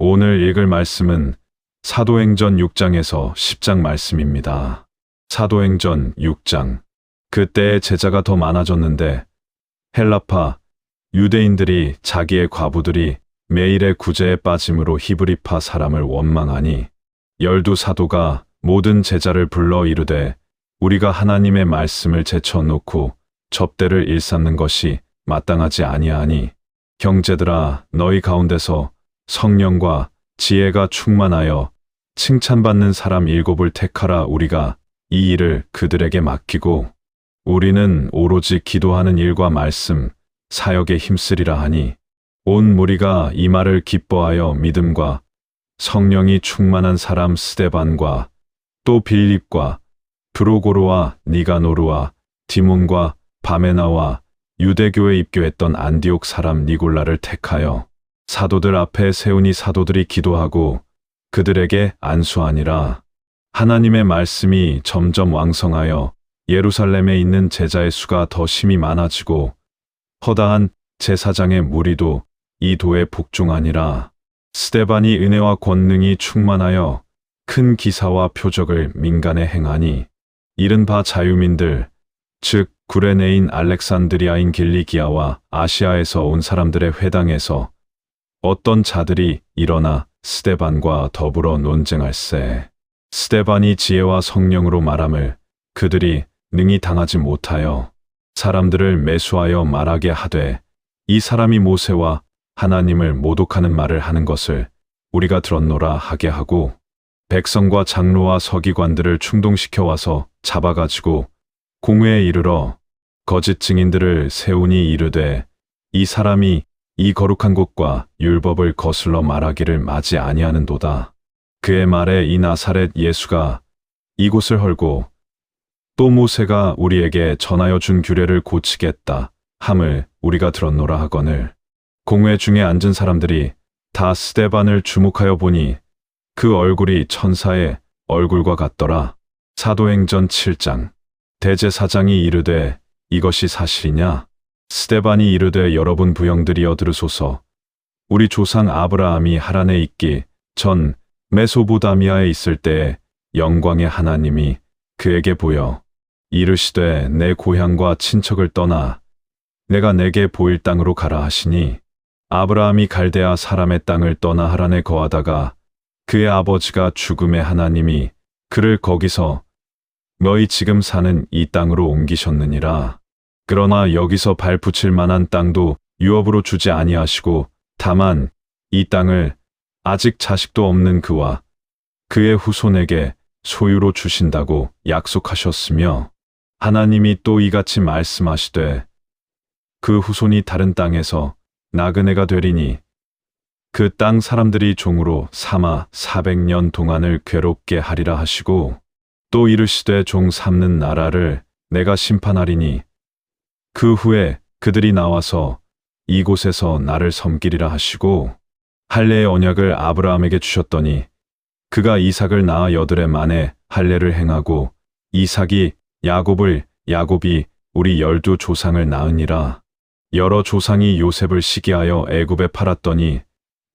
오늘 읽을 말씀은 사도행전 6장에서 10장 말씀입니다. 사도행전 6장. 그때의 제자가 더 많아졌는데 헬라파 유대인들이 자기의 과부들이 매일의 구제에 빠짐으로 히브리파 사람을 원망하니 열두 사도가 모든 제자를 불러 이르되 우리가 하나님의 말씀을 제쳐놓고 접대를 일삼는 것이 마땅하지 아니하니 형제들아 너희 가운데서 성령과 지혜가 충만하여 칭찬받는 사람 7을 택하라. 우리가 이 일을 그들에게 맡기고 우리는 오로지 기도하는 일과 말씀 사역에 힘쓰리라 하니 온 무리가 이 말을 기뻐하여 믿음과 성령이 충만한 사람 스데반과 또 빌립과 브로고르와 니가노르와 디몬과 바메나와 유대교에 입교했던 안디옥 사람 니골라를 택하여 사도들 앞에 세우니 사도들이 기도하고 그들에게 안수하니라. 하나님의 말씀이 점점 왕성하여 예루살렘에 있는 제자의 수가 더 심히 많아지고 허다한 제사장의 무리도 이 도에 복종하니라. 스데반이 은혜와 권능이 충만하여 큰 기사와 표적을 민간에 행하니 이른 바 자유민들 즉 구레네인 알렉산드리아인 길리기아와 아시아에서 온 사람들의 회당에서 어떤 자들이 일어나 스데반과 더불어 논쟁할세. 스데반이 지혜와 성령으로 말함을 그들이 능히 당하지 못하여 사람들을 매수하여 말하게 하되 이 사람이 모세와 하나님을 모독하는 말을 하는 것을 우리가 들었노라 하게 하고 백성과 장로와 서기관들을 충동시켜 와서 잡아가지고 공회에 이르러 거짓 증인들을 세우니 이르되 이 사람이 이 거룩한 곳과 율법을 거슬러 말하기를 마지 아니하는도다. 그의 말에 이 나사렛 예수가 이곳을 헐고 또 모세가 우리에게 전하여 준 규례를 고치겠다 함을 우리가 들었노라 하거늘 공회 중에 앉은 사람들이 다 스데반을 주목하여 보니 그 얼굴이 천사의 얼굴과 같더라. 사도행전 7장. 대제사장이 이르되 이것이 사실이냐? 스데반이 이르되 여러분 부형들이여 들으소서. 우리 조상 아브라함이 하란에 있기 전 메소보다미아에 있을 때에 영광의 하나님이 그에게 보여 이르시되 내 고향과 친척을 떠나 내가 내게 보일 땅으로 가라 하시니 아브라함이 갈대아 사람의 땅을 떠나 하란에 거하다가 그의 아버지가 죽음의 하나님이 그를 거기서 너희 지금 사는 이 땅으로 옮기셨느니라. 그러나 여기서 발 붙일 만한 땅도 유업으로 주지 아니하시고 다만 이 땅을 아직 자식도 없는 그와 그의 후손에게 소유로 주신다고 약속하셨으며 하나님이 또 이같이 말씀하시되 그 후손이 다른 땅에서 나그네가 되리니 그 땅 사람들이 종으로 삼아 400년 동안을 괴롭게 하리라 하시고 또 이르시되 종 삼는 나라를 내가 심판하리니 그 후에 그들이 나와서 이곳에서 나를 섬기리라 하시고 할례의 언약을 아브라함에게 주셨더니 그가 이삭을 낳아 8해 만에 할례를 행하고 이삭이 야곱을 야곱이 우리 12조상을 낳으니라. 여러 조상이 요셉을 시기하여 애굽에 팔았더니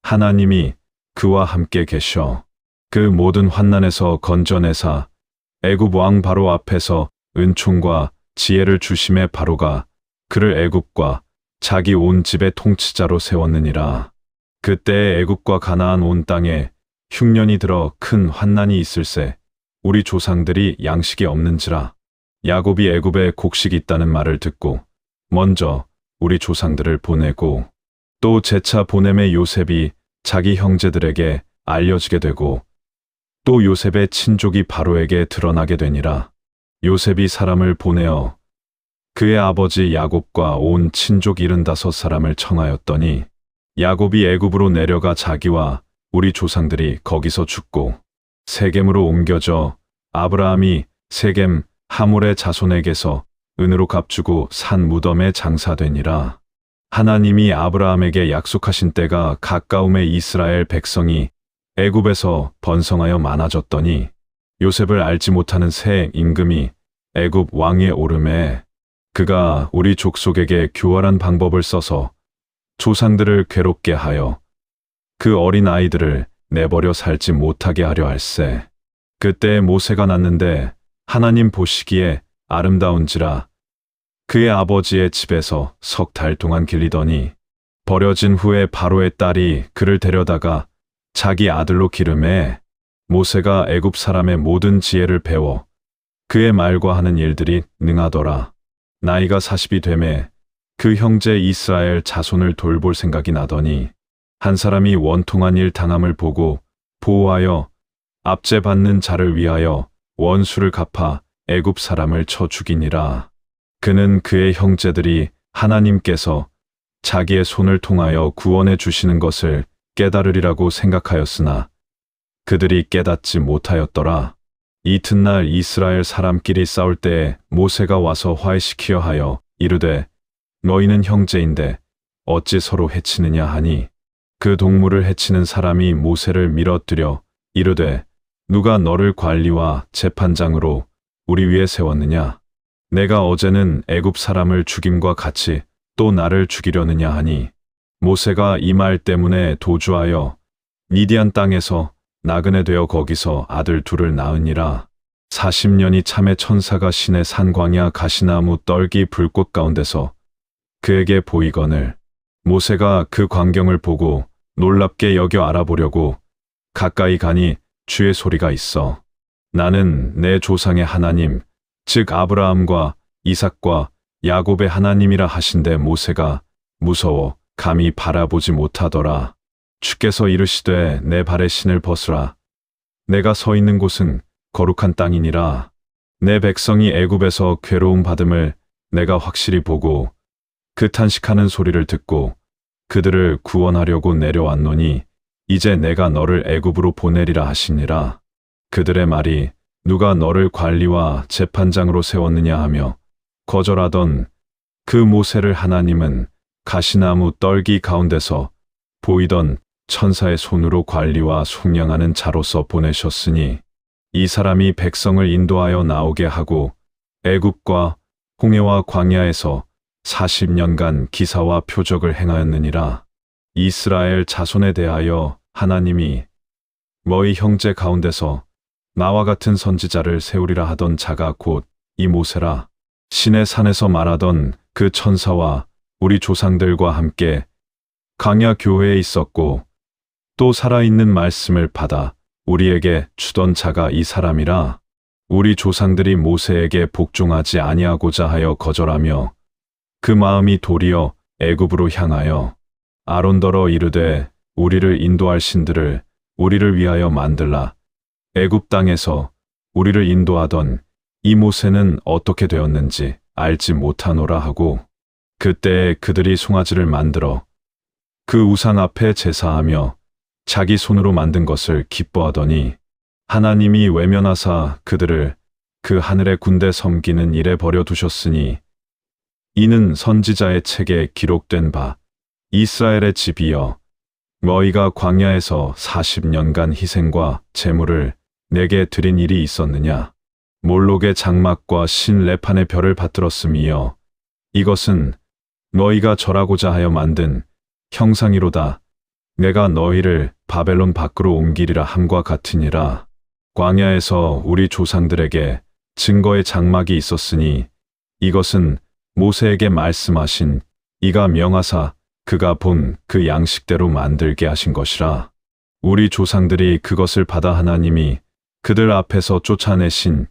하나님이 그와 함께 계셔 그 모든 환난에서 건져내사 애굽 왕 바로 앞에서 은총과 지혜를 주심에 바로가 그를 애굽과 자기 온 집의 통치자로 세웠느니라. 그때에 애굽과 가나안 온 땅에 흉년이 들어 큰 환난이 있을세 우리 조상들이 양식이 없는지라. 야곱이 애굽에 곡식이 있다는 말을 듣고 먼저 우리 조상들을 보내고 또 재차 보냄에 요셉이 자기 형제들에게 알려지게 되고 또 요셉의 친족이 바로에게 드러나게 되니라. 요셉이 사람을 보내어 그의 아버지 야곱과 온 친족 75사람을 청하였더니 야곱이 애굽으로 내려가 자기와 우리 조상들이 거기서 죽고 세겜으로 옮겨져 아브라함이 세겜 하몰의 자손에게서 은으로 값주고 산 무덤에 장사되니라. 하나님이 아브라함에게 약속하신 때가 가까움에 이스라엘 백성이 애굽에서 번성하여 많아졌더니 요셉을 알지 못하는 새 임금이 애굽 왕위에 오르매 그가 우리 족속에게 교활한 방법을 써서 조상들을 괴롭게 하여 그 어린 아이들을 내버려 살지 못하게 하려 할세. 그때 모세가 낳는데 하나님 보시기에 아름다운지라 그의 아버지의 집에서 석 달 동안 길리더니 버려진 후에 바로의 딸이 그를 데려다가 자기 아들로 기르매 모세가 애굽 사람의 모든 지혜를 배워 그의 말과 하는 일들이 능하더라. 나이가 40이 되매 그 형제 이스라엘 자손을 돌볼 생각이 나더니 한 사람이 원통한 일 당함을 보고 보호하여 압제받는 자를 위하여 원수를 갚아 애굽 사람을 쳐 죽이니라. 그는 그의 형제들이 하나님께서 자기의 손을 통하여 구원해 주시는 것을 깨달으리라고 생각하였으나 그들이 깨닫지 못하였더라. 이튿날 이스라엘 사람끼리 싸울 때에 모세가 와서 화해시키려 하여 이르되 너희는 형제인데 어찌 서로 해치느냐 하니 그 동물을 해치는 사람이 모세를 밀어뜨려 이르되 누가 너를 관리와 재판장으로 우리 위에 세웠느냐? 내가 어제는 애굽 사람을 죽임과 같이 또 나를 죽이려느냐 하니 모세가 이 말 때문에 도주하여 미디안 땅에서 나그네 되어 거기서 아들 둘을 낳으니라. 40년이 참에 천사가 시내 산광야 가시나무 떨기 불꽃 가운데서 그에게 보이거늘 모세가 그 광경을 보고 놀랍게 여겨 알아보려고 가까이 가니 주의 소리가 있어 나는 내 조상의 하나님 즉 아브라함과 이삭과 야곱의 하나님이라 하신데 모세가 무서워 감히 바라보지 못하더라. 주께서 이르시되 내 발의 신을 벗으라. 내가 서 있는 곳은 거룩한 땅이니라. 내 백성이 애굽에서 괴로움 받음을 내가 확실히 보고 그 탄식하는 소리를 듣고 그들을 구원하려고 내려왔노니 이제 내가 너를 애굽으로 보내리라 하시니라. 그들의 말이 누가 너를 관리와 재판장으로 세웠느냐 하며 거절하던 그 모세를 하나님은 가시나무 떨기 가운데서 보이던 천사의 손으로 관리와 속량하는 자로서 보내셨으니 이 사람이 백성을 인도하여 나오게 하고 애굽과 홍해와 광야에서 40년간 기사와 표적을 행하였느니라. 이스라엘 자손에 대하여 하나님이 너희 형제 가운데서 나와 같은 선지자를 세우리라 하던 자가 곧 이 모세라. 시내 산에서 말하던 그 천사와 우리 조상들과 함께 광야 교회에 있었고 또 살아있는 말씀을 받아 우리에게 주던 자가 이 사람이라. 우리 조상들이 모세에게 복종하지 아니하고자 하여 거절하며 그 마음이 도리어 애굽으로 향하여 아론더러 이르되 우리를 인도할 신들을 우리를 위하여 만들라. 애굽 땅에서 우리를 인도하던 이 모세는 어떻게 되었는지 알지 못하노라 하고 그때에 그들이 송아지를 만들어 그 우상 앞에 제사하며 자기 손으로 만든 것을 기뻐하더니 하나님이 외면하사 그들을 그 하늘의 군대 섬기는 일에 버려두셨으니 이는 선지자의 책에 기록된 바 이스라엘의 집이여 너희가 광야에서 40년간 희생과 제물을 내게 드린 일이 있었느냐. 몰록의 장막과 신 레판의 별을 받들었음이여 이것은 너희가 절하고자 하여 만든 형상이로다. 내가 너희를 바벨론 밖으로 옮기리라 함과 같으니라. 광야에서 우리 조상들에게 증거의 장막이 있었으니 이것은 모세에게 말씀하신 이가 명하사 그가 본 그 양식대로 만들게 하신 것이라. 우리 조상들이 그것을 받아 하나님이 그들 앞에서 쫓아내신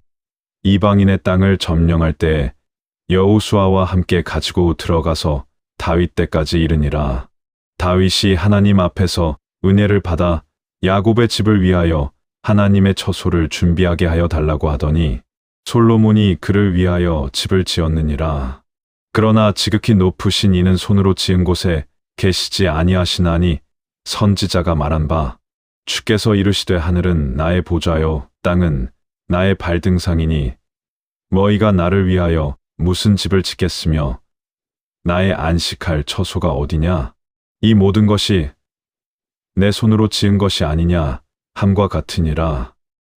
이방인의 땅을 점령할 때에 여호수아와 함께 가지고 들어가서 다윗 때까지 이르니라. 다윗이 하나님 앞에서 은혜를 받아 야곱의 집을 위하여 하나님의 처소를 준비하게 하여 달라고 하더니 솔로몬이 그를 위하여 집을 지었느니라. 그러나 지극히 높으신 이는 손으로 지은 곳에 계시지 아니하시나니 선지자가 말한 바 주께서 이르시되 하늘은 나의 보좌요 땅은 나의 발등상이니 너희가 나를 위하여 무슨 집을 짓겠으며 나의 안식할 처소가 어디냐. 이 모든 것이 내 손으로 지은 것이 아니냐 함과 같으니라.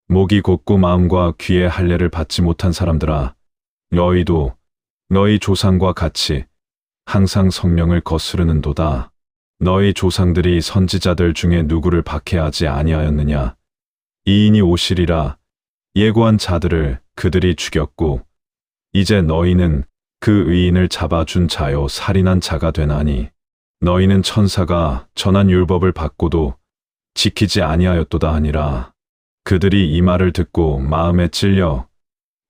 목이 곧고 마음과 귀의 할례를 받지 못한 사람들아 너희도 너희 조상과 같이 항상 성령을 거스르는도다. 너희 조상들이 선지자들 중에 누구를 박해하지 아니하였느냐? 이인이 오시리라 예고한 자들을 그들이 죽였고 이제 너희는 그 의인을 잡아준 자요 살인한 자가 되나니 너희는 천사가 전한 율법을 받고도 지키지 아니하였도다 하니라. 그들이 이 말을 듣고 마음에 찔려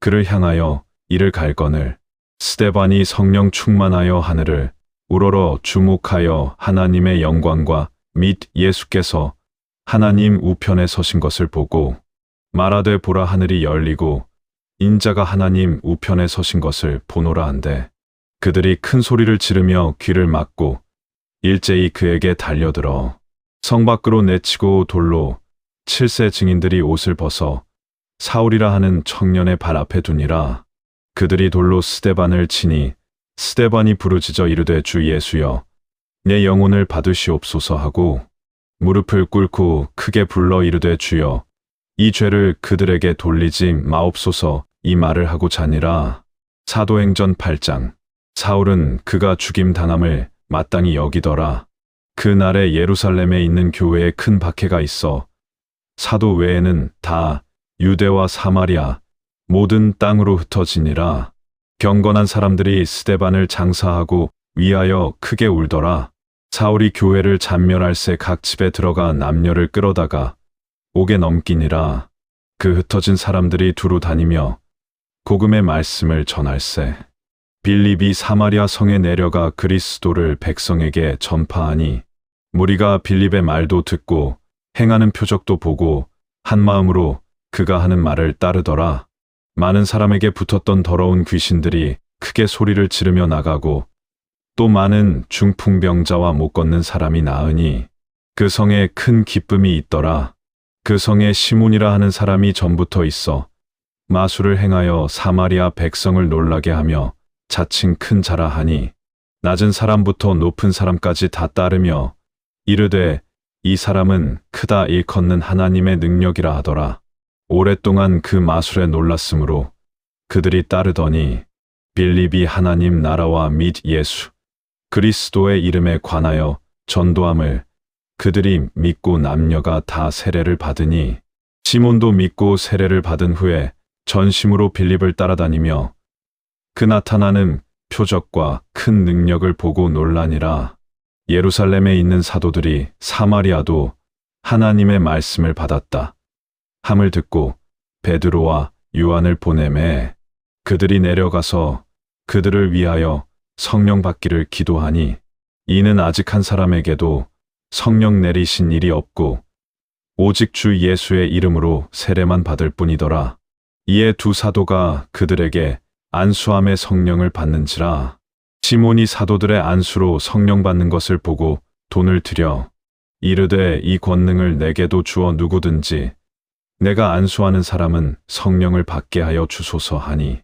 그를 향하여 이를 갈거늘 스데반이 성령 충만하여 하늘을 우러러 주목하여 하나님의 영광과 및 예수께서 하나님 우편에 서신 것을 보고 말하되 보라 하늘이 열리고 인자가 하나님 우편에 서신 것을 보노라 한데 그들이 큰 소리를 지르며 귀를 막고 일제히 그에게 달려들어 성 밖으로 내치고 돌로 7세 증인들이 옷을 벗어 사울이라 하는 청년의 발 앞에 두니라. 그들이 돌로 스데반을 치니 스데반이 부르짖어 이르되 주 예수여 내 영혼을 받으시옵소서 하고 무릎을 꿇고 크게 불러 이르되 주여 이 죄를 그들에게 돌리지 마옵소서 이 말을 하고 자니라. 사도행전 8장 사울은 그가 죽임 당함을 마땅히 여기더라. 그날에 예루살렘에 있는 교회에 큰 박해가 있어 사도 외에는 다 유대와 사마리아 모든 땅으로 흩어지니라. 경건한 사람들이 스데반을 장사하고 위하여 크게 울더라. 사울이 교회를 잔멸할새 각 집에 들어가 남녀를 끌어다가 옥에 넘기니라. 그 흩어진 사람들이 두루 다니며 복음의 말씀을 전할새 빌립이 사마리아 성에 내려가 그리스도를 백성에게 전파하니 무리가 빌립의 말도 듣고 행하는 표적도 보고 한 마음으로 그가 하는 말을 따르더라. 많은 사람에게 붙었던 더러운 귀신들이 크게 소리를 지르며 나가고 또 많은 중풍병자와 못 걷는 사람이 나으니 그 성에 큰 기쁨이 있더라. 그 성에 시몬이라 하는 사람이 전부터 있어 마술을 행하여 사마리아 백성을 놀라게 하며 자칭 큰 자라 하니 낮은 사람부터 높은 사람까지 다 따르며 이르되 이 사람은 크다 일컫는 하나님의 능력이라 하더라. 오랫동안 그 마술에 놀랐으므로 그들이 따르더니 빌립이 하나님 나라와 및 예수 그리스도의 이름에 관하여 전도함을 그들이 믿고 남녀가 다 세례를 받으니 시몬도 믿고 세례를 받은 후에 전심으로 빌립을 따라다니며 그 나타나는 표적과 큰 능력을 보고 놀라니라. 예루살렘에 있는 사도들이 사마리아도 하나님의 말씀을 받았다 함을 듣고 베드로와 요한을 보내매 그들이 내려가서 그들을 위하여 성령 받기를 기도하니 이는 아직 한 사람에게도 성령 내리신 일이 없고 오직 주 예수의 이름으로 세례만 받을 뿐이더라. 이에 두 사도가 그들에게 안수함의 성령을 받는지라. 시몬이 사도들의 안수로 성령 받는 것을 보고 돈을 들여 이르되 이 권능을 내게도 주어 누구든지 내가 안수하는 사람은 성령을 받게 하여 주소서 하니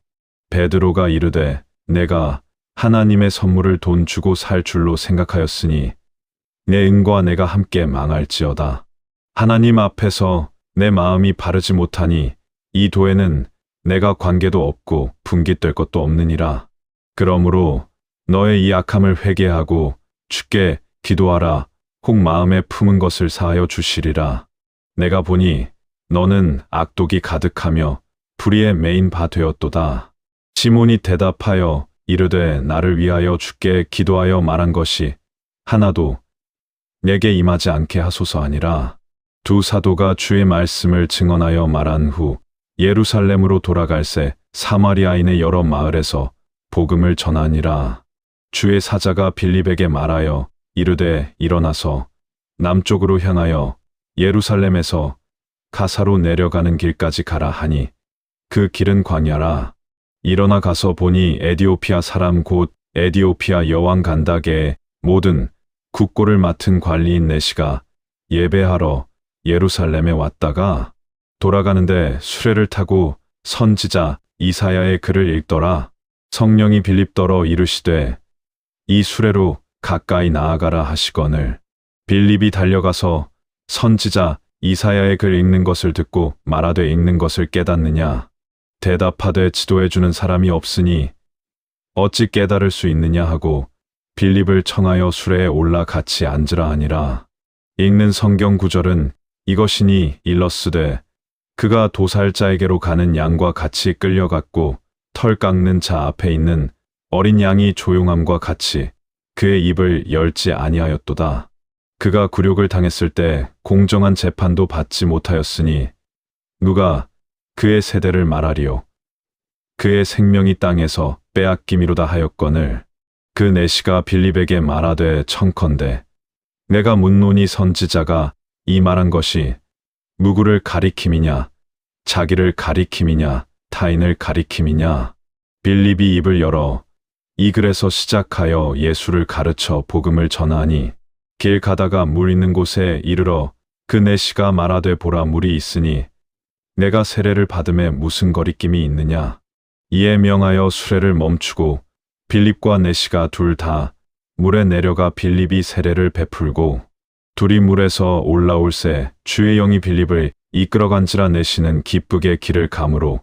베드로가 이르되 내가 하나님의 선물을 돈 주고 살 줄로 생각하였으니 내 은과 내가 함께 망할지어다. 하나님 앞에서 내 마음이 바르지 못하니 이 도에는 내가 관계도 없고 분깃될 것도 없느니라. 그러므로 너의 이 악함을 회개하고 주께 기도하라. 혹 마음에 품은 것을 사하여 주시리라. 내가 보니 너는 악독이 가득하며 불의에 매인 바 되었도다. 시몬이 대답하여 이르되 나를 위하여 주께 기도하여 말한 것이 하나도 내게 임하지 않게 하소서 하니라. 두 사도가 주의 말씀을 증언하여 말한 후 예루살렘으로 돌아갈새 사마리아인의 여러 마을에서 복음을 전하니라. 주의 사자가 빌립에게 말하여 이르되 일어나서 남쪽으로 향하여 예루살렘에서 가사로 내려가는 길까지 가라 하니 그 길은 광야라. 일어나 가서 보니 에디오피아 사람 곧 에디오피아 여왕 간다게의 모든 국고를 맡은 관리인 내시가 예배하러 예루살렘에 왔다가 돌아가는데 수레를 타고 선지자 이사야의 글을 읽더라. 성령이 빌립더러 이르시되 이 수레로 가까이 나아가라 하시거늘 빌립이 달려가서 선지자 이사야의 글 읽는 것을 듣고 말하되 읽는 것을 깨닫느냐. 대답하되 지도해주는 사람이 없으니 어찌 깨달을 수 있느냐 하고 빌립을 청하여 수레에 올라 같이 앉으라 하니라. 읽는 성경 구절은 이것이니 일러스되 그가 도살자에게로 가는 양과 같이 끌려갔고 털 깎는 자 앞에 있는 어린 양이 조용함과 같이 그의 입을 열지 아니하였도다. 그가 굴욕을 당했을 때 공정한 재판도 받지 못하였으니 누가 그의 세대를 말하리요. 그의 생명이 땅에서 빼앗김이로다 하였거늘 그 내시가 빌립에게 말하되 청컨대 내가 묻노니 선지자가 이 말한 것이 누구를 가리킴이냐 자기를 가리킴이냐 타인을 가리킴이냐. 빌립이 입을 열어 이 글에서 시작하여 예수를 가르쳐 복음을 전하니 길 가다가 물 있는 곳에 이르러 그 내시가 말하되 보라 물이 있으니 내가 세례를 받음에 무슨 거리낌이 있느냐. 이에 명하여 수레를 멈추고 빌립과 내시가 둘 다 물에 내려가 빌립이 세례를 베풀고 둘이 물에서 올라올새 주의 영이 빌립을 이끌어간지라. 내시는 기쁘게 길을 가므로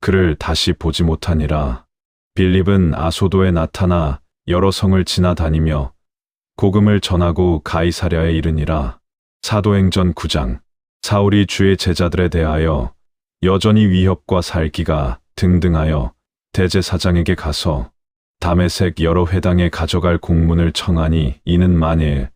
그를 다시 보지 못하니라. 빌립은 아소도에 나타나 여러 성을 지나다니며 복음을 전하고 가이사랴에 이르니라. 사도행전 9장. 사울이 주의 제자들에 대하여 여전히 위협과 살기가 등등하여 대제사장에게 가서 다메섹 여러 회당에 가져갈 공문을 청하니 이는 만일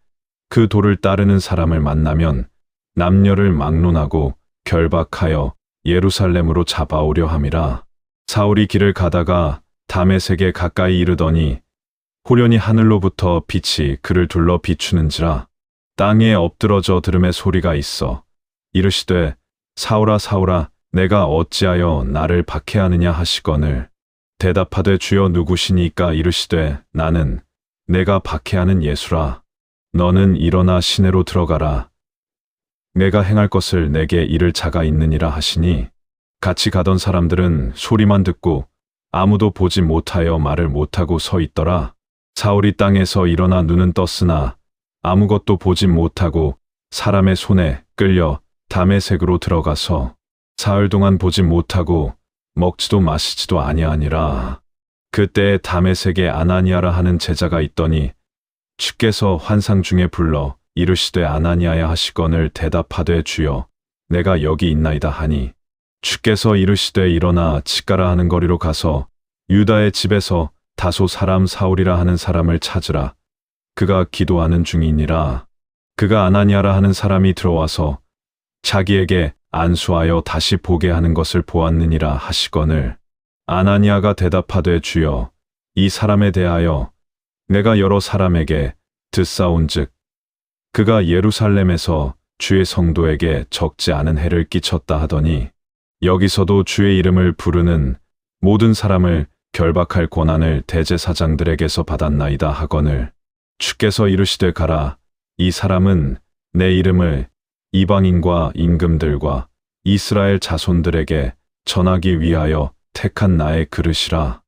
그 도를 따르는 사람을 만나면 남녀를 막론하고 결박하여 예루살렘으로 잡아오려 함이라. 사울이 길을 가다가 다메섹에 가까이 이르더니 호련히 하늘로부터 빛이 그를 둘러 비추는지라. 땅에 엎드러져 들음의 소리가 있어 이르시되 사울아 사울아 내가 어찌하여 나를 박해하느냐 하시거늘 대답하되 주여 누구시니까. 이르시되 나는 내가 박해하는 예수라. 너는 일어나 시내로 들어가라. 내가 행할 것을 내게 이를 자가 있느니라 하시니 같이 가던 사람들은 소리만 듣고 아무도 보지 못하여 말을 못하고 서 있더라. 사울이 땅에서 일어나 눈은 떴으나 아무것도 보지 못하고 사람의 손에 끌려 다메섹으로 들어가서 사흘 동안 보지 못하고 먹지도 마시지도 아니하니라. 그때에 다메섹에 아나니아라 하는 제자가 있더니 주께서 환상 중에 불러 이르시되 아나니아야 하시거늘 대답하되 주여 내가 여기 있나이다 하니 주께서 이르시되 일어나 지가라 하는 거리로 가서 유다의 집에서 다소 사람 사울이라 하는 사람을 찾으라. 그가 기도하는 중이니라. 그가 아나니아라 하는 사람이 들어와서 자기에게 안수하여 다시 보게 하는 것을 보았느니라 하시거늘 아나니아가 대답하되 주여 이 사람에 대하여 내가 여러 사람에게 듣사온즉 그가 예루살렘에서 주의 성도에게 적지 않은 해를 끼쳤다 하더니 여기서도 주의 이름을 부르는 모든 사람을 결박할 권한을 대제사장들에게서 받았나이다 하거늘 주께서 이르시되 가라. 이 사람은 내 이름을 이방인과 임금들과 이스라엘 자손들에게 전하기 위하여 택한 나의 그릇이라.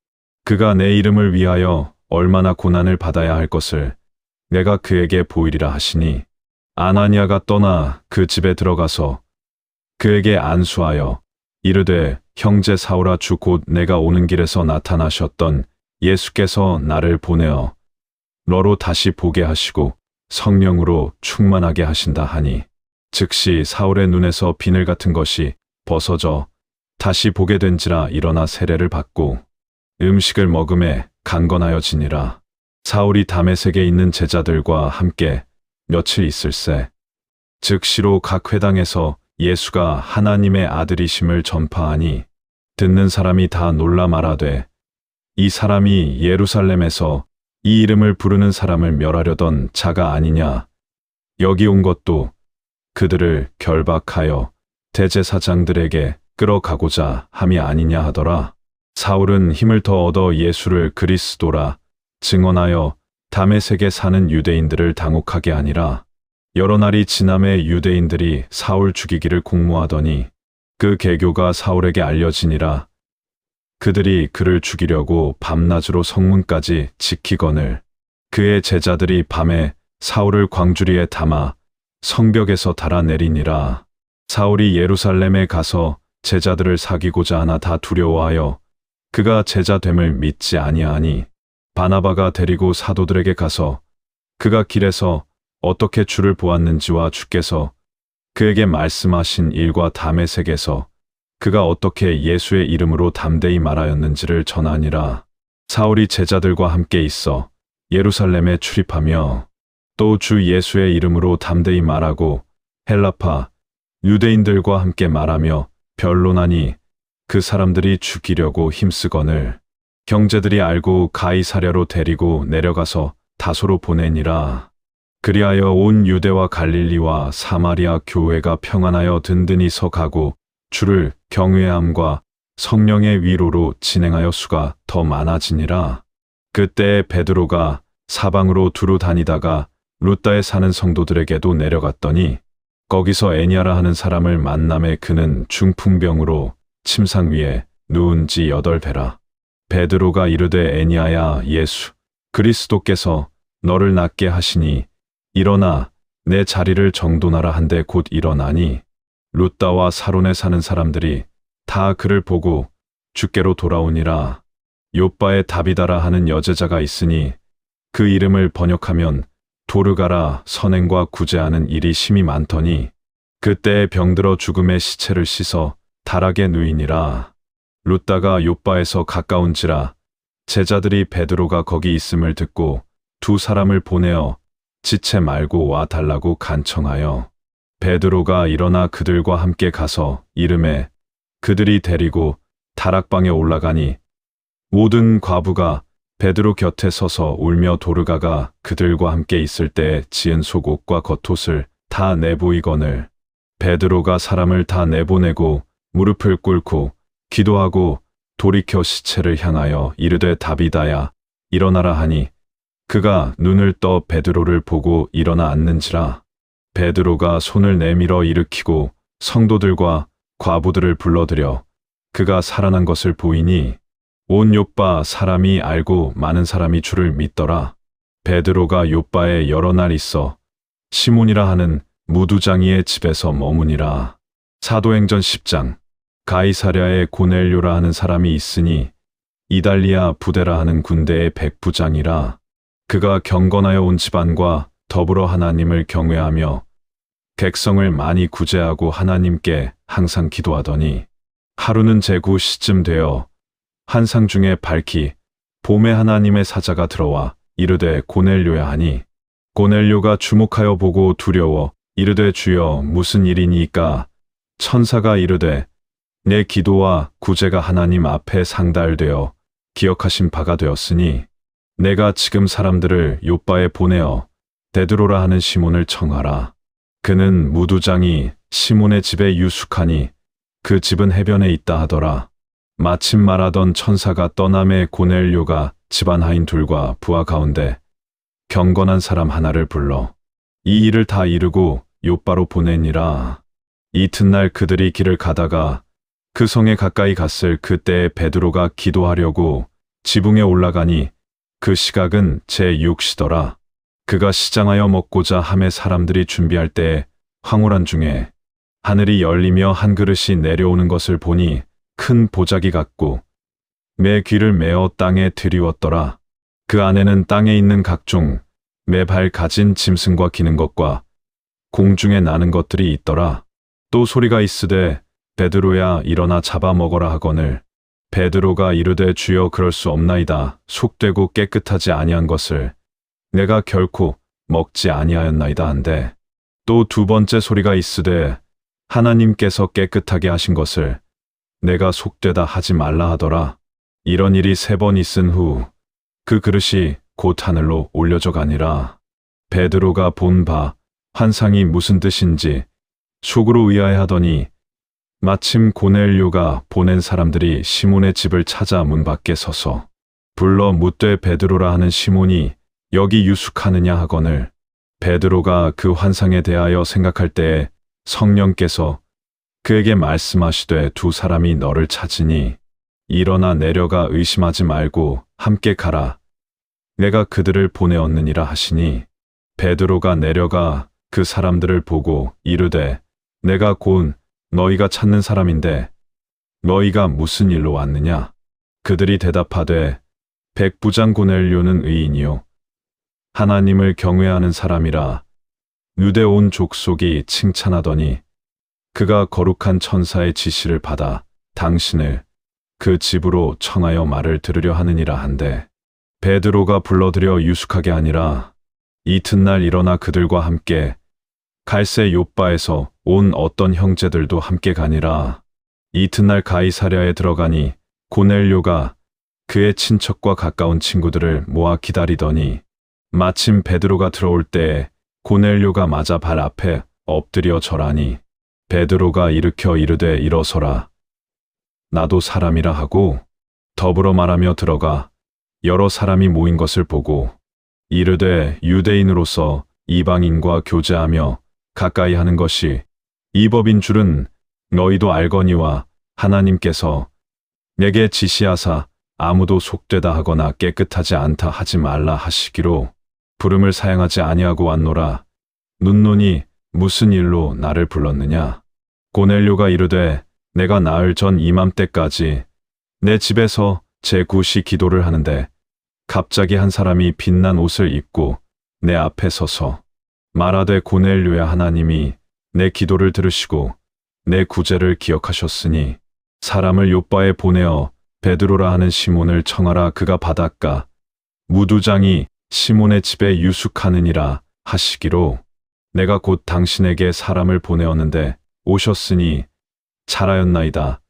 그가 내 이름을 위하여 얼마나 고난을 받아야 할 것을 내가 그에게 보이리라 하시니 아나니아가 떠나 그 집에 들어가서 그에게 안수하여 이르되 형제 사울아 주 곧 내가 오는 길에서 나타나셨던 예수께서 나를 보내어 너로 다시 보게 하시고 성령으로 충만하게 하신다 하니 즉시 사울의 눈에서 비늘 같은 것이 벗어져 다시 보게 된지라. 일어나 세례를 받고 음식을 먹음에 강건하여지니라. 사울이 다메섹에 있는 제자들과 함께 며칠 있을새 즉시로 각 회당에서 예수가 하나님의 아들이심을 전파하니 듣는 사람이 다 놀라 말하되 이 사람이 예루살렘에서 이 이름을 부르는 사람을 멸하려던 자가 아니냐. 여기 온 것도 그들을 결박하여 대제사장들에게 끌어가고자 함이 아니냐 하더라. 사울은 힘을 더 얻어 예수를 그리스도라 증언하여 다메섹에 사는 유대인들을 당혹하게 하니라. 여러 날이 지남에 유대인들이 사울 죽이기를 공모하더니 그 계교가 사울에게 알려지니라. 그들이 그를 죽이려고 밤낮으로 성문까지 지키거늘 그의 제자들이 밤에 사울을 광주리에 담아 성벽에서 달아내리니라. 사울이 예루살렘에 가서 제자들을 사귀고자 하나 다 두려워하여 그가 제자됨을 믿지 아니하니 바나바가 데리고 사도들에게 가서 그가 길에서 어떻게 주를 보았는지와 주께서 그에게 말씀하신 일과 다메섹에서 그가 어떻게 예수의 이름으로 담대히 말하였는지를 전하니라. 사울이 제자들과 함께 있어 예루살렘에 출입하며 또 주 예수의 이름으로 담대히 말하고 헬라파 유대인들과 함께 말하며 변론하니 그 사람들이 죽이려고 힘쓰거늘 형제들이 알고 가이사랴로 데리고 내려가서 다소로 보내니라. 그리하여 온 유대와 갈릴리와 사마리아 교회가 평안하여 든든히 서가고 주를 경외함과 성령의 위로로 진행하여 수가 더 많아지니라. 그때 베드로가 사방으로 두루 다니다가 루다에 사는 성도들에게도 내려갔더니 거기서 애니아라 하는 사람을 만남에 그는 중풍병으로 침상 위에 누운 지 8배라. 베드로가 이르되 애니아야 예수 그리스도께서 너를 낫게 하시니 일어나 내 자리를 정돈하라 한데 곧 일어나니 루다와 사론에 사는 사람들이 다 그를 보고 주께로 돌아오니라. 요바에 다비다라 하는 여제자가 있으니 그 이름을 번역하면 도르가라 선행과 구제하는 일이 심히 많더니 그때에 병들어 죽음의 시체를 씻어 다락에 누이니라. 루다가 요바에서 가까운지라 제자들이 베드로가 거기 있음을 듣고 두 사람을 보내어 지체 말고 와 달라고 간청하여 베드로가 일어나 그들과 함께 가서 이름에 그들이 데리고 다락방에 올라가니 모든 과부가 베드로 곁에 서서 울며 도르가가 그들과 함께 있을 때에 지은 속옷과 겉옷을 다 내보이거늘 베드로가 사람을 다 내보내고 무릎을 꿇고 기도하고 돌이켜 시체를 향하여 이르되 다비다야 일어나라 하니 그가 눈을 떠 베드로를 보고 일어나 앉는지라. 베드로가 손을 내밀어 일으키고 성도들과 과부들을 불러들여 그가 살아난 것을 보이니 온 요빠 사람이 알고 많은 사람이 주를 믿더라. 베드로가 요빠에 여러 날 있어 시몬이라 하는 무두장이의 집에서 머무니라. 사도행전 10장. 가이사랴에 고넬료라 하는 사람이 있으니 이달리아 부대라 하는 군대의 백부장이라. 그가 경건하여 온 집안과 더불어 하나님을 경외하며 백성을 많이 구제하고 하나님께 항상 기도하더니 하루는 제구 시쯤 되어 환상 중에 밝히 봄에 하나님의 사자가 들어와 이르되 고넬료야 하니 고넬료가 주목하여 보고 두려워 이르되 주여 무슨 일이니까 천사가 이르되 내 기도와 구제가 하나님 앞에 상달되어 기억하신 바가 되었으니 내가 지금 사람들을 요빠에 보내어 베드로라 하는 시몬을 청하라. 그는 무두장이 시몬의 집에 유숙하니 그 집은 해변에 있다 하더라. 마침 말하던 천사가 떠남에 고넬료가 집안 하인 둘과 부하 가운데 경건한 사람 하나를 불러 이 일을 다 이루고 요빠로 보내니라. 이튿날 그들이 길을 가다가 그 성에 가까이 갔을 그때에 베드로가 기도하려고 지붕에 올라가니 그 시각은 제6시더라. 그가 시장하여 먹고자 함에 사람들이 준비할 때에 황홀한 중에 하늘이 열리며 한 그릇이 내려오는 것을 보니 큰 보자기 같고 매 귀를 메어 땅에 들이웠더라. 그 안에는 땅에 있는 각종 매발 가진 짐승과 기는 것과 공중에 나는 것들이 있더라. 또 소리가 있으되 베드로야 일어나 잡아 먹어라 하거늘 베드로가 이르되 주여 그럴 수 없나이다. 속되고 깨끗하지 아니한 것을 내가 결코 먹지 아니하였나이다 한데 또 두 번째 소리가 있으되 하나님께서 깨끗하게 하신 것을 내가 속되다 하지 말라 하더라. 이런 일이 3번 있은 후 그 그릇이 곧 하늘로 올려져 가니라. 베드로가 본 바 환상이 무슨 뜻인지 속으로 의아해하더니 마침 고넬료가 보낸 사람들이 시몬의 집을 찾아 문 밖에 서서 불러 묻되 베드로라 하는 시몬이 여기 유숙하느냐 하거늘 베드로가 그 환상에 대하여 생각할 때에 성령께서 그에게 말씀하시되 두 사람이 너를 찾으니 일어나 내려가 의심하지 말고 함께 가라. 내가 그들을 보내었느니라 하시니 베드로가 내려가 그 사람들을 보고 이르되 내가 곧 너희가 찾는 사람인데 너희가 무슨 일로 왔느냐? 그들이 대답하되 백부장 고넬료는 의인이요 하나님을 경외하는 사람이라 유대 온 족속이 칭찬하더니 그가 거룩한 천사의 지시를 받아 당신을 그 집으로 청하여 말을 들으려 하느니라 한데 베드로가 불러들여 유숙하게 하니라. 이튿날 일어나 그들과 함께 갈새 요바에서 온 어떤 형제들도 함께 가니라. 이튿날 가이사랴에 들어가니 고넬료가 그의 친척과 가까운 친구들을 모아 기다리더니 마침 베드로가 들어올 때에 고넬료가 맞아 발 앞에 엎드려 절하니 베드로가 일으켜 이르되 일어서라. 나도 사람이라 하고 더불어 말하며 들어가 여러 사람이 모인 것을 보고 이르되 유대인으로서 이방인과 교제하며 가까이 하는 것이 이 법인 줄은 너희도 알거니와 하나님께서 내게 지시하사 아무도 속되다 하거나 깨끗하지 않다 하지 말라 하시기로 부름을 사양하지 아니하고 왔노라. 눕노니 무슨 일로 나를 불렀느냐? 고넬료가 이르되 내가 나흘 전 이맘때까지 내 집에서 제9시 기도를 하는데 갑자기 한 사람이 빛난 옷을 입고 내 앞에 서서 말하되 고넬료야 하나님이 내 기도를 들으시고 내 구제를 기억하셨으니 사람을 요바에 보내어 베드로라 하는 시몬을 청하라. 그가 바닷가 무두장이 시몬의 집에 유숙하느니라 하시기로 내가 곧 당신에게 사람을 보내었는데 오셨으니 잘하였나이다.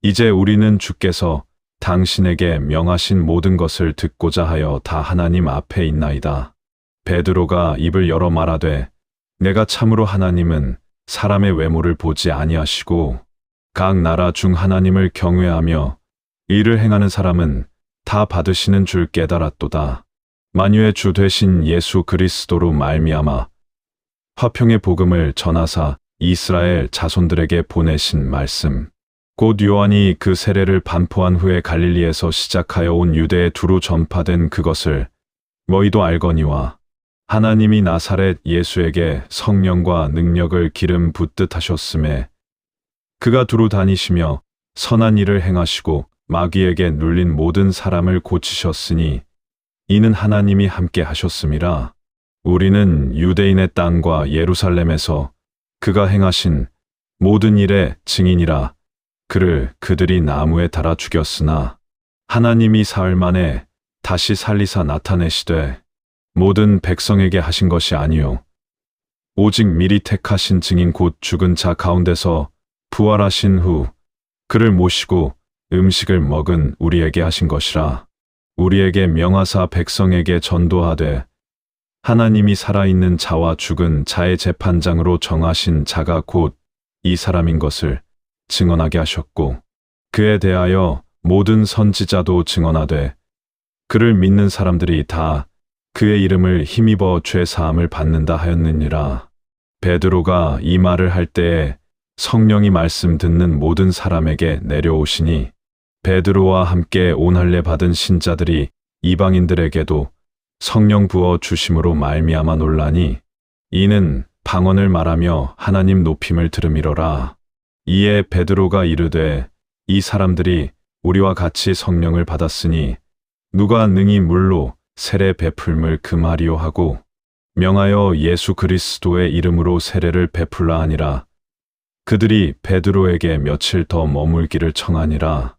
이제 우리는 주께서 당신에게 명하신 모든 것을 듣고자 하여 다 하나님 앞에 있나이다. 베드로가 입을 열어 말하되 내가 참으로 하나님은 사람의 외모를 보지 아니하시고 각 나라 중 하나님을 경외하며 이를 행하는 사람은 다 받으시는 줄 깨달았도다. 만유의 주 되신 예수 그리스도로 말미암아 화평의 복음을 전하사 이스라엘 자손들에게 보내신 말씀 곧 요한이 그 세례를 반포한 후에 갈릴리에서 시작하여 온 유대에 두루 전파된 그것을 너희도 알거니와 하나님이 나사렛 예수에게 성령과 능력을 기름 붓듯 하셨음에 그가 두루 다니시며 선한 일을 행하시고 마귀에게 눌린 모든 사람을 고치셨으니 이는 하나님이 함께 하셨음이라. 우리는 유대인의 땅과 예루살렘에서 그가 행하신 모든 일의 증인이라. 그를 그들이 나무에 달아 죽였으나 하나님이 사흘 만에 다시 살리사 나타내시되 모든 백성에게 하신 것이 아니요 오직 미리 택하신 증인 곧 죽은 자 가운데서 부활하신 후 그를 모시고 음식을 먹은 우리에게 하신 것이라. 우리에게 명하사 백성에게 전도하되 하나님이 살아있는 자와 죽은 자의 재판장으로 정하신 자가 곧 이 사람인 것을 증언하게 하셨고 그에 대하여 모든 선지자도 증언하되 그를 믿는 사람들이 다 그의 이름을 힘입어 죄 사함을 받는다 하였느니라. 베드로가 이 말을 할 때에 성령이 말씀 듣는 모든 사람에게 내려오시니 베드로와 함께 온할례 받은 신자들이 이방인들에게도 성령 부어 주심으로 말미암아 놀라니 이는 방언을 말하며 하나님 높임을 들음이로라. 이에 베드로가 이르되 이 사람들이 우리와 같이 성령을 받았으니 누가 능히 물로 세례 베풀물 금하리요 하고 명하여 예수 그리스도의 이름으로 세례를 베풀라 하니라. 그들이 베드로에게 며칠 더 머물기를 청하니라.